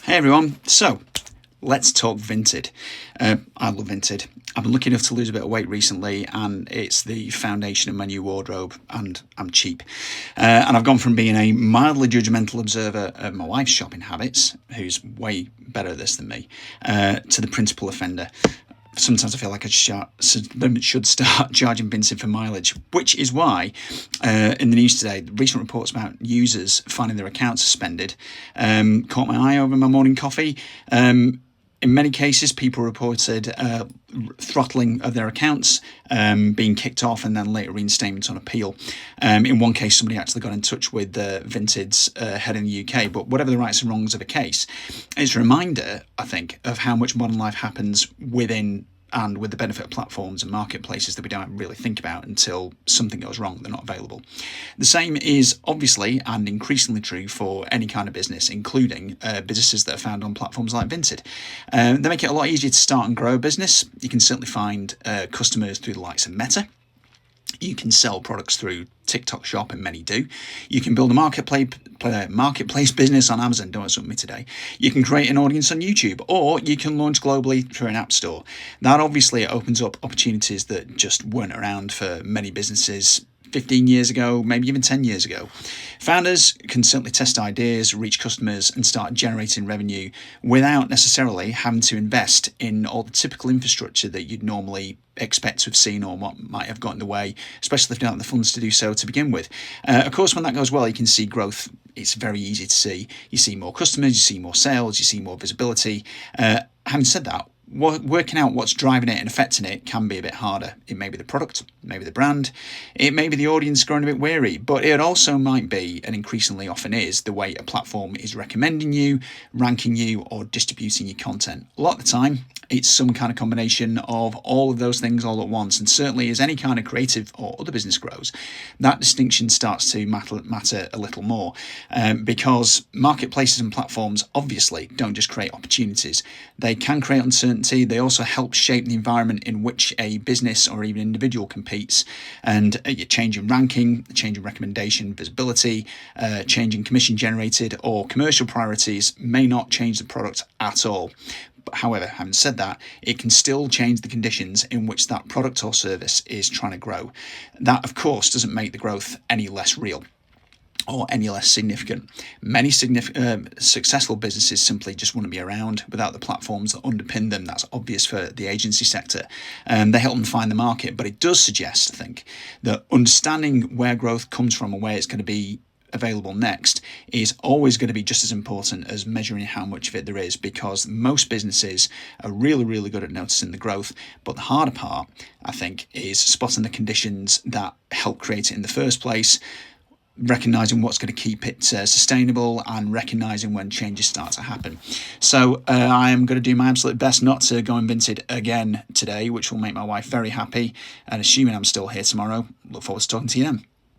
Hey everyone, so let's talk Vinted. I love Vinted. I've been lucky enough to lose a bit of weight recently, and it's the foundation of my new wardrobe, and I'm cheap. And I've gone from being a mildly judgmental observer of my wife's shopping habits, who's way better at this than me, to the principal offender. Sometimes I feel like I should start charging Vinted for mileage, which is why in the news today, recent reports about users finding their accounts suspended caught my eye over my morning coffee. In many cases, people reported throttling of their accounts, being kicked off, and then later reinstatement on appeal. In one case, somebody actually got in touch with Vinted's head in the UK. But whatever the rights and wrongs of a case, it's a reminder, I think, of how much modern life happens within and with the benefit of platforms and marketplaces that we don't really think about until something goes wrong, they're not available. The same is obviously and increasingly true for any kind of business, including businesses that are found on platforms like Vinted. They make it a lot easier to start and grow a business. You can certainly find customers through the likes of Meta. You can sell products through TikTok Shop, and many do. You can build a marketplace business on Amazon. Don't insult me today. You can create an audience on YouTube, or you can launch globally through an app store. That obviously opens up opportunities that just weren't around for many businesses 15 years ago, maybe even 10 years ago. Founders can simply test ideas, reach customers, and start generating revenue without necessarily having to invest in all the typical infrastructure that you'd normally expect to have seen or what might have got in the way, especially if you don't have the funds to do so to begin with. Of course, when that goes well, you can see growth. It's very easy to see. You see more customers, you see more sales, you see more visibility. Having said that, working out what's driving it and affecting it can be a bit harder. It may be the product, maybe the brand, it may be the audience growing a bit weary, but it also might be, and increasingly often is, the way a platform is recommending you, ranking you, or distributing your content. A lot of the time, it's some kind of combination of all of those things all at once, and certainly as any kind of creative or other business grows, that distinction starts to matter a little more, because marketplaces and platforms obviously don't just create opportunities. They can create uncertainty. They also help shape the environment in which a business or even individual competes, and a change in ranking, a change in recommendation, visibility, change in commission generated or commercial priorities may not change the product at all. However, having said that, it can still change the conditions in which that product or service is trying to grow. That, of course, doesn't make the growth any less real or any less significant. Many successful businesses simply just wouldn't be around without the platforms that underpin them. That's obvious for the agency sector. They help them find the market, but it does suggest, I think, that understanding where growth comes from and where it's going to be available next is always going to be just as important as measuring how much of it there is, because most businesses are really, really good at noticing the growth, but the harder part, I think, is spotting the conditions that help create it in the first place, recognizing what's going to keep it sustainable, and recognizing when changes start to happen. So I am going to do my absolute best not to go on Vinted again today, which will make my wife very happy, and assuming I'm still here tomorrow, look forward to talking to you then.